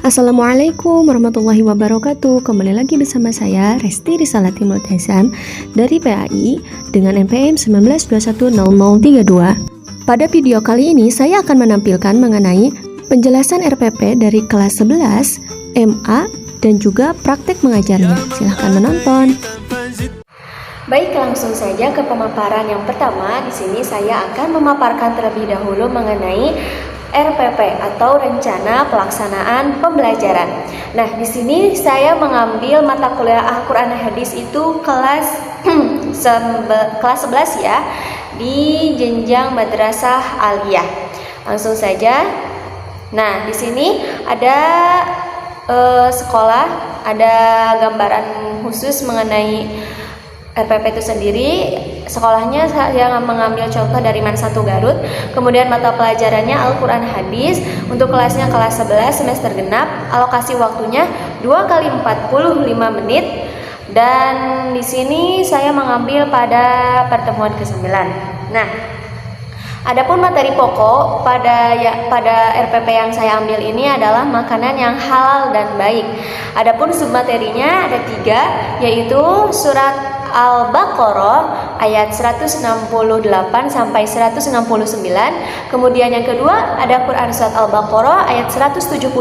Assalamualaikum warahmatullahi wabarakatuh. Kembali lagi bersama saya Resti Risalati Multazam dari PAI dengan NPM 19210032. Pada video kali ini saya akan menampilkan mengenai penjelasan RPP dari kelas 11 MA dan juga praktek mengajarnya. Silahkan menonton. Baik, langsung saja ke pemaparan yang pertama. Di sini saya akan memaparkan terlebih dahulu mengenai RPP atau Rencana Pelaksanaan Pembelajaran. Nah, di sini saya mengambil mata kuliah Al-Quran Hadis itu kelas 11 ya, di jenjang Madrasah Aliyah. Langsung saja. Nah, di sini ada sekolah, ada gambaran khusus mengenai RPP itu sendiri. Sekolahnya saya mengambil contoh dari MAN 1 Garut. Kemudian mata pelajarannya Al-Quran Hadis. Untuk kelasnya kelas 11 semester genap. Alokasi waktunya 2 kali 45 menit. Dan di sini saya mengambil pada pertemuan ke-9. Nah, adapun materi pokok pada RPP yang saya ambil ini adalah makanan yang halal dan baik. Adapun submaterinya ada 3, yaitu surat Al-Baqarah ayat 168 sampai 169. Kemudian yang kedua ada Quran surat Al-Baqarah ayat 172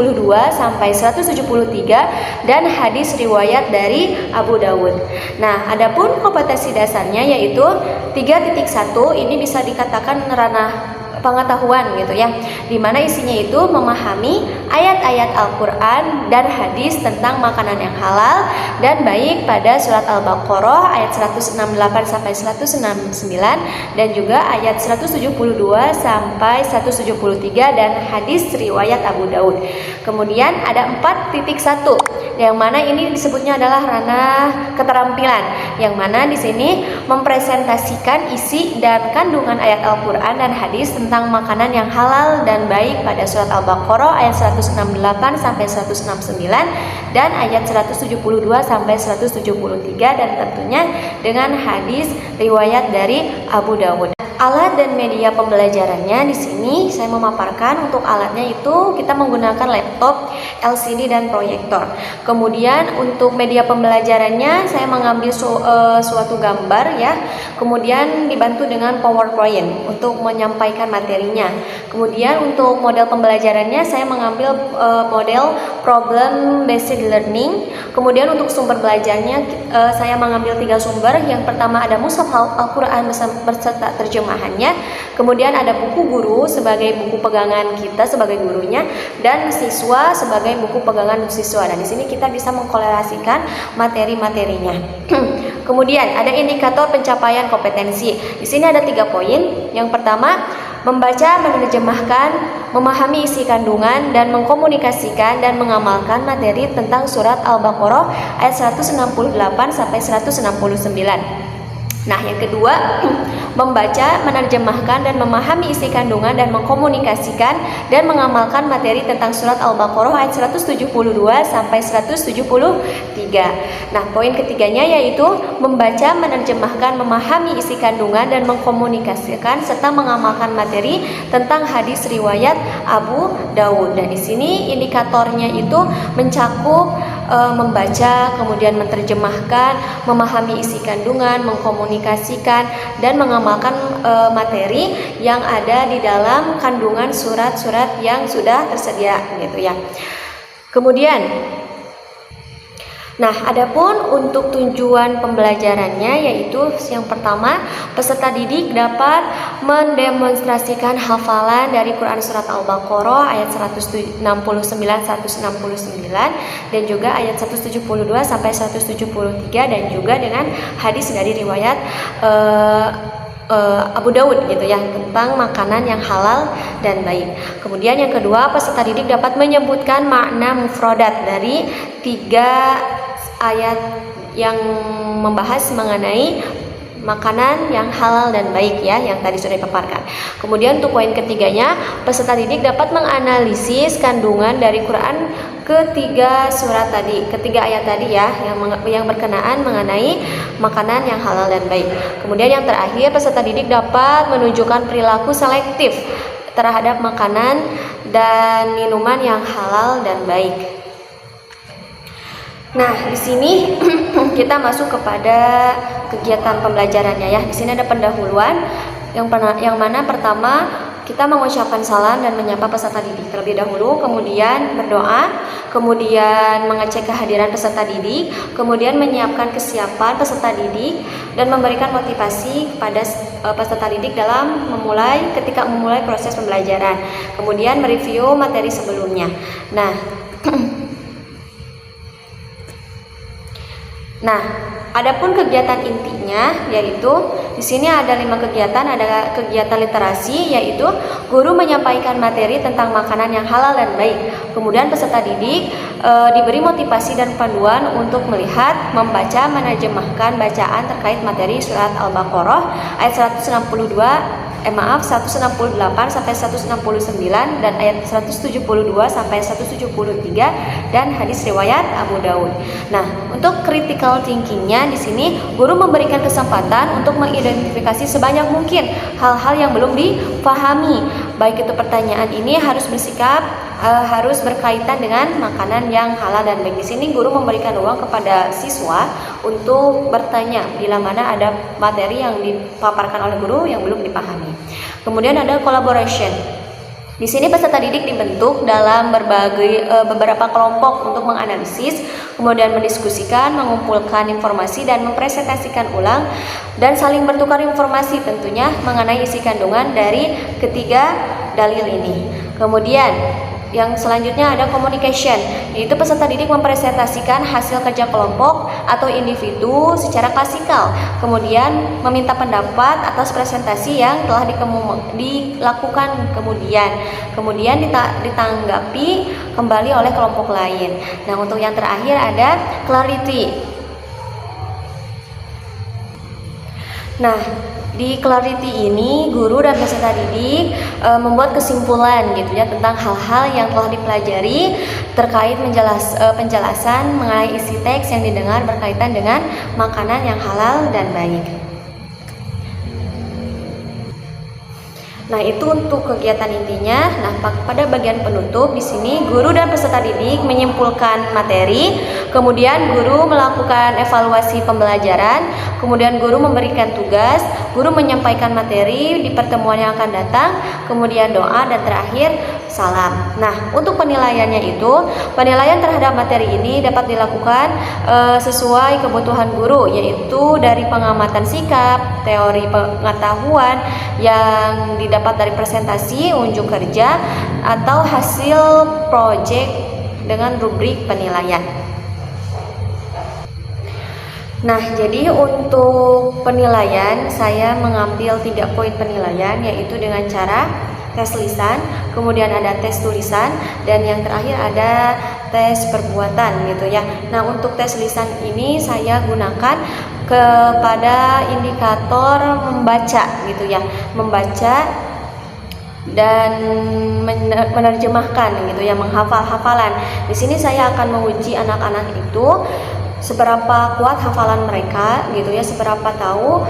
sampai 173 dan hadis riwayat dari Abu Dawud. Nah, adapun kompetensi dasarnya yaitu 3.1, ini bisa dikatakan ranah pengetahuan gitu ya, dimana isinya itu memahami ayat-ayat Al-Quran dan hadis tentang makanan yang halal dan baik pada surat Al-Baqarah ayat 168 sampai 169 dan juga ayat 172 sampai 173 dan hadis riwayat Abu Daud. Kemudian ada 4.1 yang mana ini disebutnya adalah ranah keterampilan, yang mana di sini mempresentasikan isi dan kandungan ayat Al-Quran dan hadis tentang makanan yang halal dan baik pada surat Al-Baqarah ayat 168 sampai 169 dan ayat 172 sampai 173 dan tentunya dengan hadis riwayat dari Abu Dawud. Alat dan media pembelajarannya di sini saya memaparkan. Untuk alatnya itu kita menggunakan laptop, LCD dan proyektor. Kemudian untuk media pembelajarannya saya mengambil suatu gambar ya. Kemudian dibantu dengan PowerPoint untuk menyampaikan materinya. Kemudian untuk model pembelajarannya saya mengambil model problem based learning. Kemudian untuk sumber belajarnya saya mengambil 3 sumber. Yang pertama ada Mushaf Al-Quran beserta terjemahannya. Kemudian ada buku guru sebagai buku pegangan kita sebagai gurunya dan siswa sebagai buku pegangan siswa. Dan di sini kita bisa mengkorelasikan materi-materinya. Kemudian ada indikator pencapaian kompetensi. Di sini ada 3 poin. Yang pertama, membaca, menerjemahkan, memahami isi kandungan dan mengkomunikasikan dan mengamalkan materi tentang surat Al-Baqarah ayat 168 sampai 169. Nah, yang kedua, membaca, menerjemahkan dan memahami isi kandungan dan mengkomunikasikan dan mengamalkan materi tentang surat Al-Baqarah ayat 172 sampai 173. Nah, poin ketiganya yaitu membaca, menerjemahkan, memahami isi kandungan dan mengkomunikasikan serta mengamalkan materi tentang hadis riwayat Abu Dawud. Dan di sini indikatornya itu mencakup membaca, kemudian menerjemahkan, memahami isi kandungan, mengkomunikasikan dan mengamalkan materi yang ada di dalam kandungan surat-surat yang sudah tersedia gitu ya. Kemudian adapun untuk tujuan pembelajarannya yaitu yang pertama, peserta didik dapat mendemonstrasikan hafalan dari Quran surat Al-Baqarah ayat 169 169 dan juga ayat 172 sampai 173 dan juga dengan hadis dari riwayat Abu Dawud gitu ya, tentang makanan yang halal dan baik. Kemudian yang kedua, peserta didik dapat menyebutkan makna mufradat dari 3 ayat yang membahas mengenai makanan yang halal dan baik ya, yang tadi sudah dipaparkan. Kemudian untuk poin ketiganya, peserta didik dapat menganalisis kandungan dari Quran ketiga ayat tadi ya, yang berkenaan mengenai makanan yang halal dan baik. Kemudian yang terakhir, peserta didik dapat menunjukkan perilaku selektif terhadap makanan dan minuman yang halal dan baik. Nah, di sini kita masuk kepada kegiatan pembelajarannya ya. Di sini ada pendahuluan yang mana pertama kita mengucapkan salam dan menyapa peserta didik terlebih dahulu, kemudian berdoa, kemudian mengecek kehadiran peserta didik, kemudian menyiapkan kesiapan peserta didik dan memberikan motivasi kepada peserta didik dalam ketika memulai proses pembelajaran. Kemudian mereview materi sebelumnya. Nah, adapun kegiatan intinya yaitu di sini ada 5 kegiatan. Ada kegiatan literasi, yaitu guru menyampaikan materi tentang makanan yang halal dan baik. Kemudian peserta didik diberi motivasi dan panduan untuk melihat, membaca, menerjemahkan bacaan terkait materi surat Al-Baqarah ayat 168 sampai 169 dan ayat 172 sampai 173 dan hadis riwayat Abu Daud. Nah, untuk critical thinkingnya di sini guru memberikan kesempatan untuk mengidentifikasi sebanyak mungkin hal-hal yang belum dipahami. Baik itu pertanyaan ini harus berkaitan dengan makanan yang halal dan baik. Di sini guru memberikan ruang kepada siswa untuk bertanya bila mana ada materi yang dipaparkan oleh guru yang belum dipahami. Kemudian ada collaboration. Di sini peserta didik dibentuk dalam beberapa kelompok untuk menganalisis, kemudian mendiskusikan, mengumpulkan informasi dan mempresentasikan ulang dan saling bertukar informasi tentunya mengenai isi kandungan dari ketiga dalil ini. Kemudian yang selanjutnya ada communication, yaitu peserta didik mempresentasikan hasil kerja kelompok atau individu secara klasikal, kemudian meminta pendapat atas presentasi yang telah dilakukan kemudian ditanggapi kembali oleh kelompok lain. Nah, untuk yang terakhir ada clarity. Nah, di clarity ini guru dan peserta didik membuat kesimpulan gitu ya tentang hal-hal yang telah dipelajari terkait penjelasan mengenai isi teks yang didengar berkaitan dengan makanan yang halal dan baik. Nah, itu untuk kegiatan intinya. Nah, pada bagian penutup di sini guru dan peserta didik menyimpulkan materi, kemudian guru melakukan evaluasi pembelajaran, kemudian guru memberikan tugas, guru menyampaikan materi di pertemuan yang akan datang, kemudian doa dan terakhir salam. Nah, untuk penilaiannya penilaian terhadap materi ini dapat dilakukan sesuai kebutuhan guru, yaitu dari pengamatan sikap, teori pengetahuan yang didapat dari presentasi, unjuk kerja, atau hasil proyek dengan rubrik penilaian. Nah, jadi untuk penilaian saya mengambil 3 poin penilaian, yaitu dengan cara tes lisan, kemudian ada tes tulisan, dan yang terakhir ada tes perbuatan gitu ya. Nah, untuk tes lisan ini saya gunakan kepada indikator membaca gitu ya, membaca dan menerjemahkan gitu ya, menghafal-hafalan. Di sini saya akan menguji anak-anak itu seberapa kuat hafalan mereka gitu ya, seberapa tahu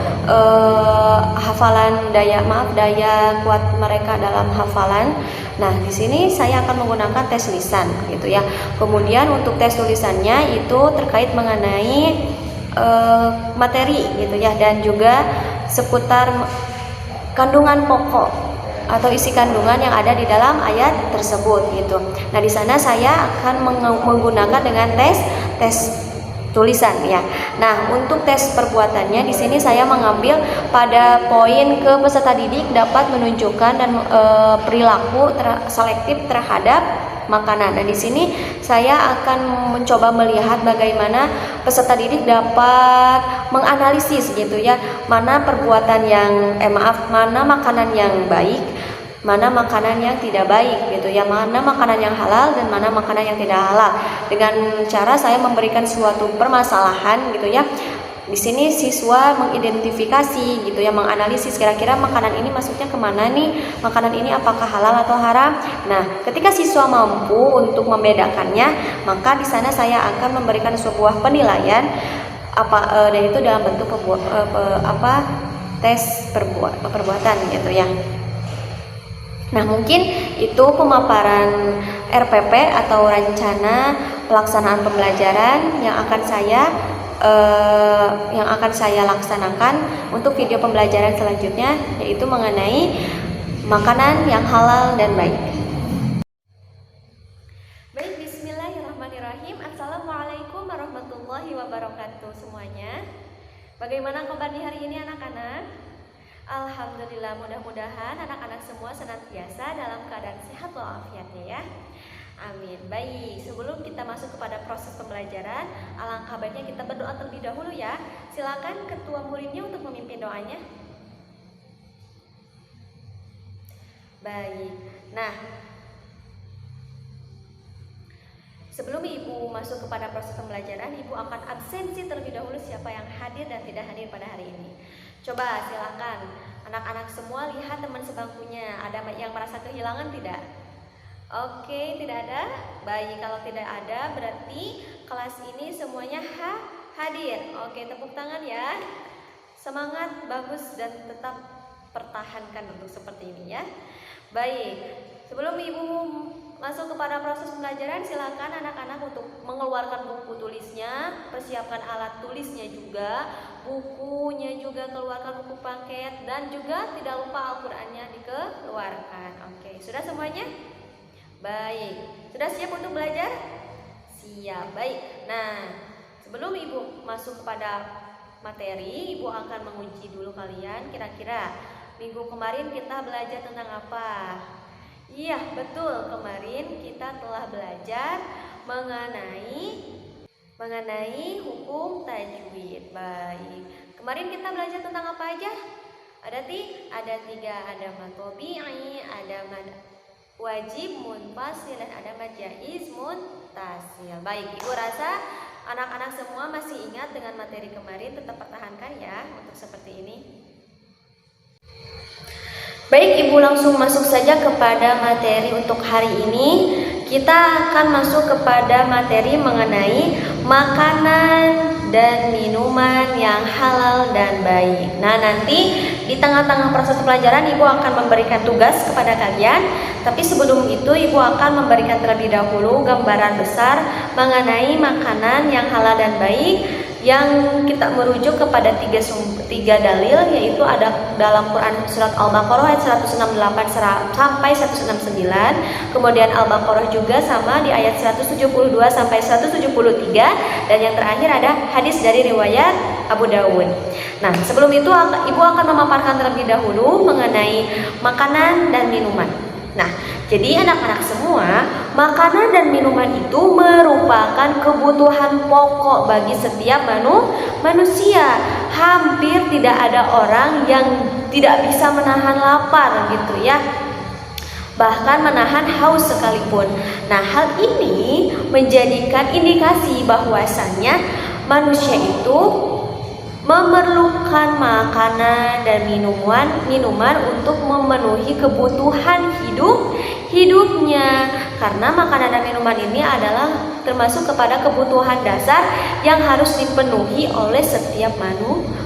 daya kuat mereka dalam hafalan. Nah, di sini saya akan menggunakan tes lisan gitu ya. Kemudian untuk tes tulisannya itu terkait mengenai materi gitu ya, dan juga seputar kandungan pokok atau isi kandungan yang ada di dalam ayat tersebut gitu. Nah, di sana saya akan menggunakan dengan tes tulisan ya. Nah, untuk tes perbuatannya di sini saya mengambil pada poin peserta didik dapat menunjukkan dan perilaku selektif terhadap makanan. Dan di sini saya akan mencoba melihat bagaimana peserta didik dapat menganalisis gitu ya, mana mana makanan yang baik, mana makanan yang tidak baik gitu ya, mana makanan yang halal dan mana makanan yang tidak halal. Dengan cara saya memberikan suatu permasalahan gitu ya. Di sini siswa mengidentifikasi gitu ya, menganalisis kira-kira makanan ini masuknya kemana nih, makanan ini apakah halal atau haram. Nah, ketika siswa mampu untuk membedakannya, maka di sana saya akan memberikan sebuah penilaian dan itu dalam bentuk tes perbuatan gitu ya. Nah, mungkin itu pemaparan RPP atau rencana pelaksanaan pembelajaran yang akan saya laksanakan untuk video pembelajaran selanjutnya, yaitu mengenai makanan yang halal dan baik. Baik, bismillahirrahmanirrahim. Assalamualaikum warahmatullahi wabarakatuh semuanya. Bagaimana kabar di hari ini anak-anak? Alhamdulillah, mudah-mudahan anak-anak semua senantiasa dalam keadaan sehat walafiatnya ya. Amin. Baik, sebelum kita masuk kepada proses pembelajaran, alangkah baiknya kita berdoa terlebih dahulu ya. Silakan ketua muridnya untuk memimpin doanya. Baik. Nah, sebelum Ibu masuk kepada proses pembelajaran, Ibu akan absensi terlebih dahulu siapa yang hadir dan tidak hadir pada hari ini. Coba silakan anak-anak semua lihat teman sebangkunya. Ada yang merasa kehilangan tidak? Oke, tidak ada. Baik, kalau tidak ada berarti kelas ini semuanya hadir. Oke, tepuk tangan ya. Semangat, bagus, dan tetap pertahankan untuk seperti ini ya. Baik, sebelum Ibu masuk kepada proses pembelajaran, silakan anak-anak untuk mengeluarkan buku tulisnya, persiapkan alat tulisnya juga, bukunya juga keluarkan, buku paket, dan juga tidak lupa Al-Qur'annya dikeluarkan. Oke, sudah semuanya? Baik, sudah siap untuk belajar? Siap, baik. Nah, sebelum Ibu masuk kepada materi, Ibu akan menguji dulu kalian kira-kira minggu kemarin kita belajar tentang apa? Iya, betul. Kemarin kita telah belajar mengenai hukum tajwid. Baik. Kemarin kita belajar tentang apa aja? Ada tiga, ada mad tabi'i, ada mad wajib, munfasil, dan ada mad jaiz muttasil. Baik, Ibu rasa anak-anak semua masih ingat dengan materi kemarin, tetap pertahankan ya untuk seperti ini. Baik, Ibu langsung masuk saja kepada materi untuk hari ini. Kita akan masuk kepada materi mengenai makanan dan minuman yang halal dan baik. Nah, nanti di tengah-tengah proses pelajaran Ibu akan memberikan tugas kepada kalian. Tapi sebelum itu Ibu akan memberikan terlebih dahulu gambaran besar mengenai makanan yang halal dan baik, yang kita merujuk kepada tiga dalil, yaitu ada dalam Quran surat Al-Baqarah ayat 168 sampai 169, kemudian Al-Baqarah juga sama di ayat 172 sampai 173, dan yang terakhir ada hadis dari riwayat Abu Dawud. Nah, sebelum itu Ibu akan memaparkan terlebih dahulu mengenai makanan dan minuman. Nah, jadi anak-anak semua, makanan dan minuman itu merupakan kebutuhan pokok bagi setiap manusia. Hampir tidak ada orang yang tidak bisa menahan lapar gitu ya, bahkan menahan haus sekalipun. Nah, hal ini menjadikan indikasi bahwasannya manusia itu memerlukan makanan dan minuman untuk memenuhi kebutuhan hidupnya, karena makanan dan minuman ini adalah termasuk kepada kebutuhan dasar yang harus dipenuhi oleh setiap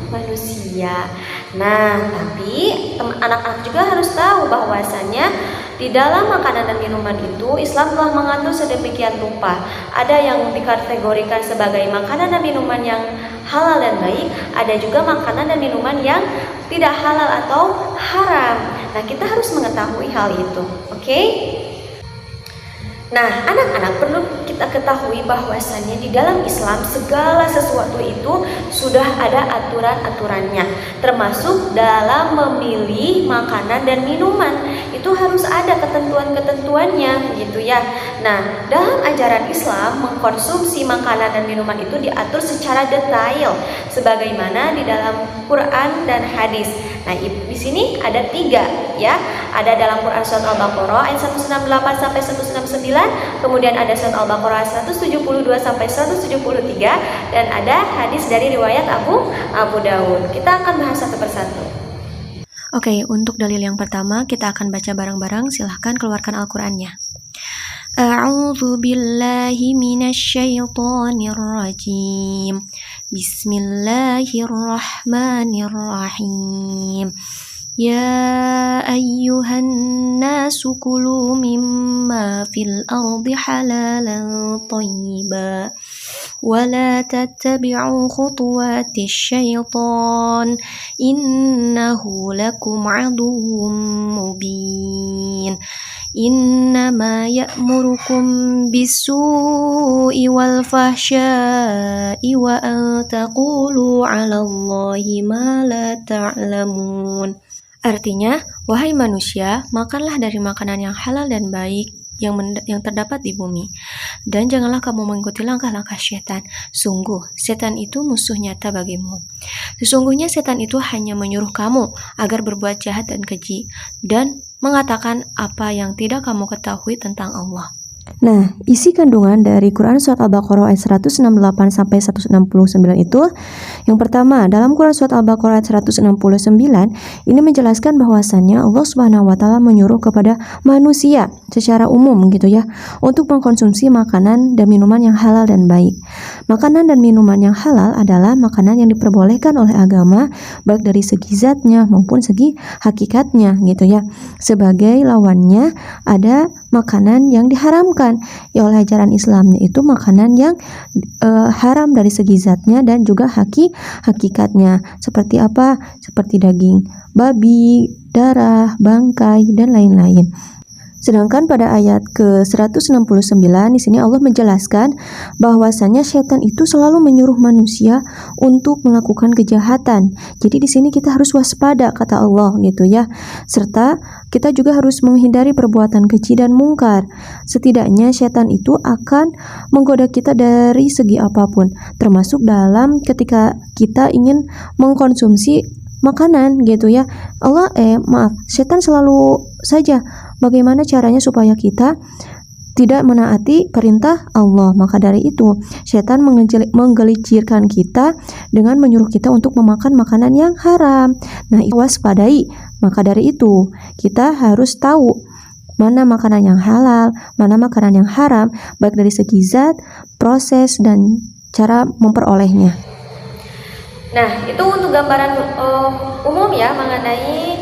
manusia. Nah, tapi anak-anak juga harus tahu bahwasannya di dalam makanan dan minuman itu Islam telah mengatur sedemikian rupa. Ada yang dikategorikan sebagai makanan dan minuman yang halal dan baik, ada juga makanan dan minuman yang tidak halal atau haram. Nah, kita harus mengetahui hal itu, oke? Nah, anak-anak perlu kita ketahui bahwasannya di dalam Islam segala sesuatu itu sudah ada aturan-aturannya, termasuk dalam memilih makanan dan minuman. Itu harus ada ketentuan-ketentuannya gitu ya. Nah, dalam ajaran Islam mengkonsumsi makanan dan minuman itu diatur secara detail sebagaimana di dalam Quran dan hadis. Nah, di sini ada 3 ya. Ada dalam Quran surat Al-Baqarah ayat 168 sampai 169, kemudian ada surat Al-Baqarah 172 sampai 173, dan ada hadis dari riwayat Abu Dawud. Kita akan bahas satu persatu. Oke, untuk dalil yang pertama kita akan baca bareng-bareng. Silahkan keluarkan Al-Qur'annya. A'udzu billahi minasyaitonir rajim. Bismillahirrahmanirrahim. يا أيها الناس كلوا مما في الأرض حلالا طيبا ولا تتبعوا خطوات الشيطان إنه لكم عدو مبين إنما يأمركم بالسوء والفحشاء وأن تقولوا على الله ما لا تعلمون. Artinya, wahai manusia, makanlah dari makanan yang halal dan baik yang terdapat di bumi. Dan janganlah kamu mengikuti langkah-langkah setan. Sungguh, setan itu musuh nyata bagimu. Sesungguhnya setan itu hanya menyuruh kamu agar berbuat jahat dan keji, dan mengatakan apa yang tidak kamu ketahui tentang Allah. Nah, isi kandungan dari Quran Surat Al-Baqarah ayat 168 sampai 169 itu, yang pertama, dalam Quran Surat Al-Baqarah ayat 169 ini menjelaskan bahwasannya Allah Subhanahu wa taala menyuruh kepada manusia secara umum gitu ya, untuk mengkonsumsi makanan dan minuman yang halal dan baik. Makanan dan minuman yang halal adalah makanan yang diperbolehkan oleh agama, baik dari segi zatnya maupun segi hakikatnya gitu ya. Sebagai lawannya ada makanan yang diharamkan ya oleh ajaran Islam, yaitu makanan yang haram dari segi zatnya dan juga hakikatnya. Seperti apa? Seperti daging babi, darah, bangkai, dan lain-lain. Sedangkan pada ayat ke-169 di sini Allah menjelaskan bahwasanya setan itu selalu menyuruh manusia untuk melakukan kejahatan. Jadi di sini kita harus waspada kata Allah gitu ya. Serta kita juga harus menghindari perbuatan keji dan mungkar. Setidaknya setan itu akan menggoda kita dari segi apapun, termasuk dalam ketika kita ingin mengkonsumsi makanan gitu ya. Setan selalu saja bagaimana caranya supaya kita tidak menaati perintah Allah. Maka dari itu, setan menggelicirkan kita dengan menyuruh kita untuk memakan makanan yang haram. Nah, waspadai. Maka dari itu, kita harus tahu mana makanan yang halal, mana makanan yang haram, baik dari segi zat, proses, dan cara memperolehnya. Nah, itu untuk gambaran umum ya mengenai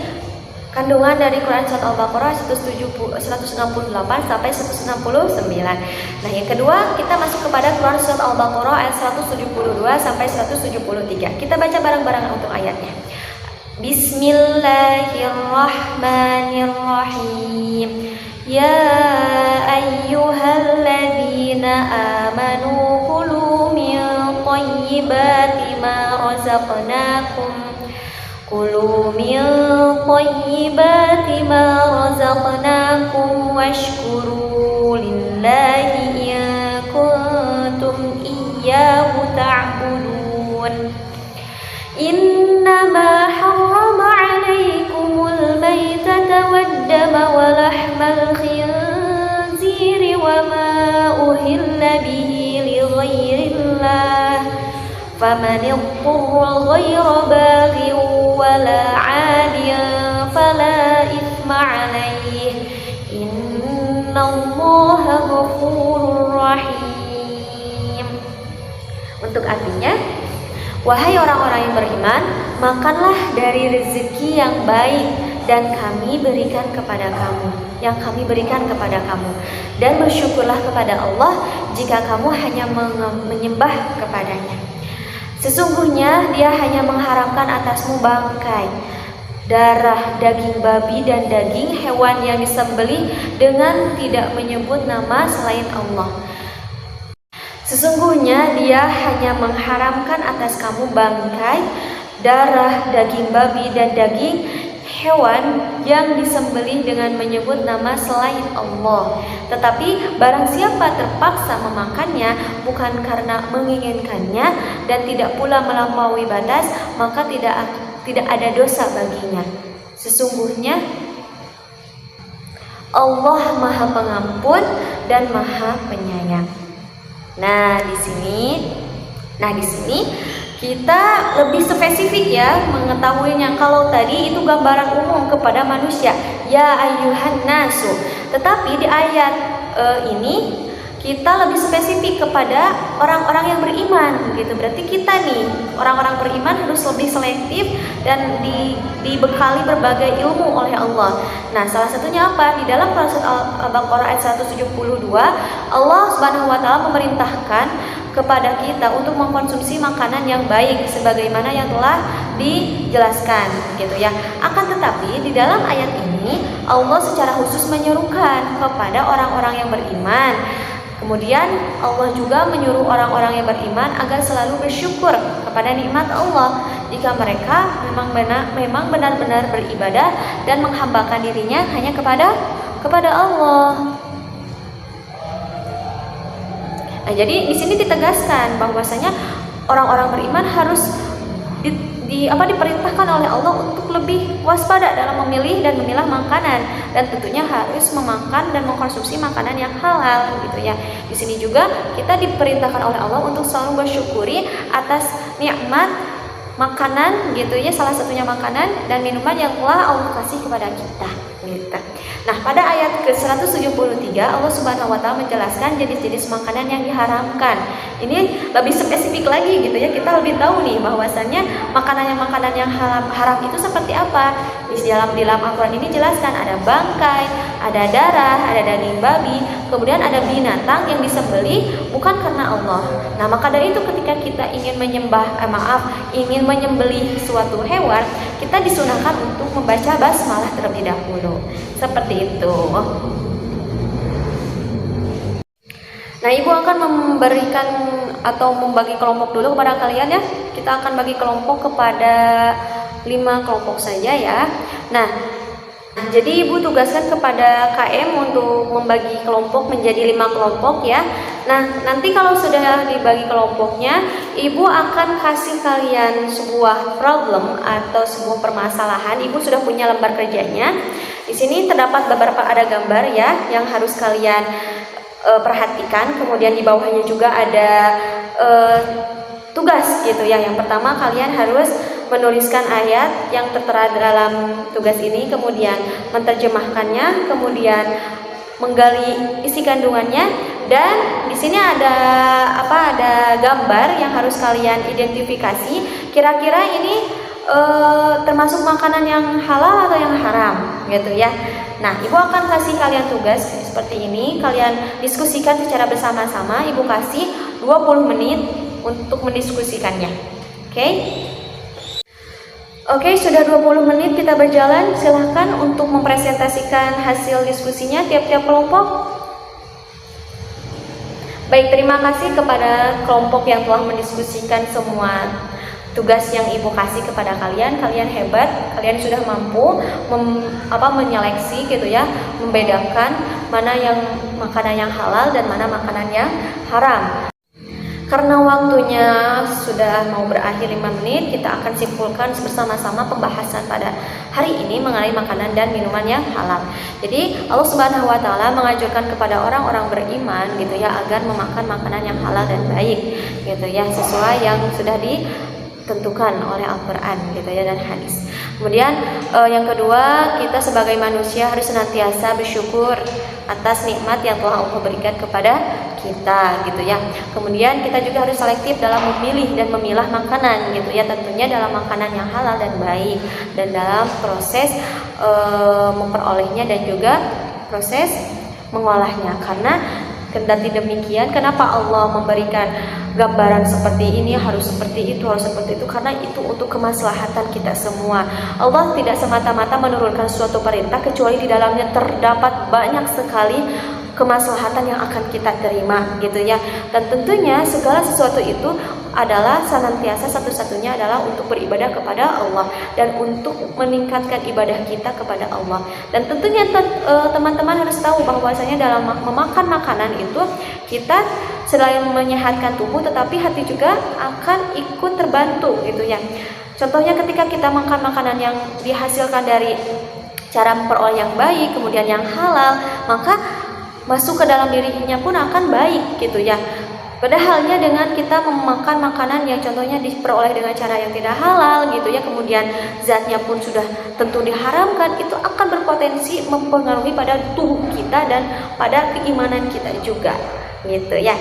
kandungan dari Quran Surat Al-Baqarah 168 sampai 169. Nah, yang kedua kita masuk kepada Quran Surat Al-Baqarah ayat 172 sampai 173. Kita baca bareng-bareng untuk ayatnya. Bismillahirrahmanirrahim. Ya ayyuhalladzina amanu kulu min thayyibati ma razaqnakum washkuru lillahi in kuntum iyyahu ta'budun. Innama harrama 'alaikumul maytata wad-dama wa lahmal khinziri wa ma uhilla bihi li ghairillah faman ittara ghaira baghin wala 'adin fala ithma 'alaihi innallaha ghafurur rahim. Untuk artinya, wahai orang-orang yang beriman, makanlah dari rezeki yang baik dan kami berikan kepada kamu, dan bersyukurlah kepada Allah jika kamu hanya menyembah kepadanya. Sesungguhnya Dia hanya mengharamkan atasmu bangkai, darah, daging babi, dan daging hewan yang disembelih dengan tidak menyebut nama selain Allah. Sesungguhnya Dia hanya mengharamkan atas kamu bangkai, darah, daging babi, dan daging hewan yang disembelih dengan menyebut nama selain Allah. Tetapi barang siapa terpaksa memakannya bukan karena menginginkannya dan tidak pula melampaui batas, maka tidak ada dosa baginya. Sesungguhnya Allah Maha Pengampun dan Maha Penyayang. Nah, di sini kita lebih spesifik ya mengetahuinya. Kalau tadi itu gambaran umum kepada manusia, ya ayyuhan nasu. Tetapi di ayat ini kita lebih spesifik kepada orang-orang yang beriman gitu. Berarti kita nih orang-orang beriman harus lebih selektif dan dibekali berbagai ilmu oleh Allah. Nah, salah satunya apa? Di dalam Quran surat Al-Baqarah ayat 172, Allah Subhanahu wa taala memerintahkan kepada kita untuk mengkonsumsi makanan yang baik sebagaimana yang telah dijelaskan gitu ya. Akan tetapi di dalam ayat ini Allah secara khusus menyerukan kepada orang-orang yang beriman. Kemudian Allah juga menyuruh orang-orang yang beriman agar selalu bersyukur kepada nikmat Allah jika mereka memang benar-benar beribadah dan menghambakan dirinya hanya kepada Allah. Nah, jadi di sini ditegaskan bahwasanya orang-orang beriman harus diperintahkan oleh Allah untuk lebih waspada dalam memilih dan memilah makanan, dan tentunya harus memakan dan mengkonsumsi makanan yang halal gitu ya. Di sini juga kita diperintahkan oleh Allah untuk selalu bersyukuri atas nikmat makanan gitu ya, salah satunya makanan dan minuman yang telah Allah kasih kepada kita gitu. Nah, pada ayat ke-173 Allah Subhanahu wa taala menjelaskan jenis-jenis makanan yang diharamkan. Ini lebih spesifik lagi gitu ya. Kita lebih tahu nih bahwasannya makanan yang haram itu seperti apa. Di dalam Al-Qur'an ini jelaskan ada bangkai, ada darah, ada daging babi, kemudian ada binatang yang disembelih bukan karena Allah. Nah, maka dari itu ketika kita ingin ingin menyembelih suatu hewan, kita disunahkan untuk membaca basmalah terlebih dahulu. Seperti itu. Nah, Ibu akan memberikan atau membagi kelompok dulu kepada kalian ya. Kita akan bagi kelompok kepada 5 kelompok saja ya. Nah, jadi Ibu tugaskan kepada KM untuk membagi kelompok menjadi 5 kelompok ya. Nah, nanti kalau sudah dibagi kelompoknya, Ibu akan kasih kalian sebuah problem atau sebuah permasalahan. Ibu sudah punya lembar kerjanya. Di sini terdapat ada gambar ya yang harus kalian perhatikan. Kemudian di bawahnya juga ada tugas gitu ya. Yang pertama kalian harus menuliskan ayat yang tertera dalam tugas ini, kemudian menerjemahkannya, kemudian menggali isi kandungannya, dan di sini ada gambar yang harus kalian identifikasi. Kira-kira ini termasuk makanan yang halal atau yang haram gitu ya. Nah, Ibu akan kasih kalian tugas seperti ini. Kalian diskusikan secara bersama-sama. Ibu kasih 20 menit untuk mendiskusikannya. Oke, sudah 20 menit kita berjalan. Silahkan untuk mempresentasikan hasil diskusinya tiap-tiap kelompok. Baik, terima kasih kepada kelompok yang telah mendiskusikan semua tugas yang Ibu kasih kepada kalian. Kalian hebat, kalian sudah mampu menyeleksi gitu ya, membedakan mana yang makanan yang halal dan mana makanan yang haram. Karena waktunya sudah mau berakhir 5 menit, kita akan simpulkan bersama-sama pembahasan pada hari ini mengenai makanan dan minuman yang halal. Jadi Allah Subhanahu wa taala menganjurkan kepada orang-orang beriman gitu ya agar memakan makanan yang halal dan baik gitu ya, sesuai yang sudah ditentukan oleh Al-Qur'an gitu ya dan hadis. Kemudian yang kedua, kita sebagai manusia harus senantiasa bersyukur atas nikmat yang telah Allah berikan kepada kita gitu ya. Kemudian kita juga harus selektif dalam memilih dan memilah makanan gitu ya, tentunya dalam makanan yang halal dan baik, dan dalam proses memperolehnya dan juga proses mengolahnya. Karena kendati demikian, kenapa Allah memberikan gambaran seperti ini, harus seperti itu, harus seperti itu? Karena itu untuk kemaslahatan kita semua. Allah tidak semata-mata menurunkan suatu perintah kecuali di dalamnya terdapat banyak sekali kemaslahatan yang akan kita terima gitu ya. Dan tentunya segala sesuatu itu adalah senantiasa satu-satunya adalah untuk beribadah kepada Allah dan untuk meningkatkan ibadah kita kepada Allah. Dan tentunya teman-teman harus tahu bahwasanya dalam memakan makanan itu kita selain menyehatkan tubuh, tetapi hati juga akan ikut terbantu gitu ya. Contohnya ketika kita makan makanan yang dihasilkan dari cara memperoleh yang baik, kemudian yang halal, maka masuk ke dalam dirinya pun akan baik gitu ya. Beda halnya dengan kita memakan makanan yang contohnya diperoleh dengan cara yang tidak halal gitu ya, kemudian zatnya pun sudah tentu diharamkan, itu akan berpotensi mempengaruhi pada tubuh kita dan pada keimanan kita juga gitu ya.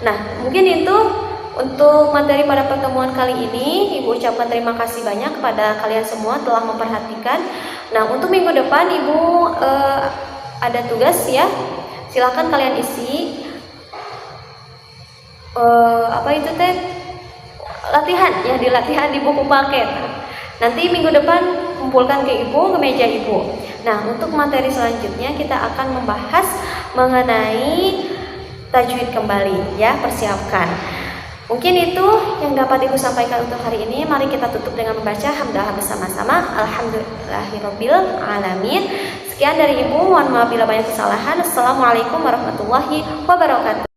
Nah, mungkin itu untuk materi pada pertemuan kali ini. Ibu ucapkan terima kasih banyak kepada kalian semua telah memperhatikan. Nah, untuk minggu depan Ibu ada tugas ya. Silakan kalian isi apa itu teh, latihan ya, latihan di buku paket. Nanti minggu depan kumpulkan ke Ibu, ke meja Ibu. Nah, untuk materi selanjutnya kita akan membahas mengenai tajwid kembali ya, persiapkan. Mungkin itu yang dapat Ibu sampaikan untuk hari ini. Mari kita tutup dengan membaca hamdalah bersama-sama. Alhamdulillahirabbil alamin. Sekian dari Ibu, mohon maaf bila banyak kesalahan. Assalamualaikum warahmatullahi wabarakatuh.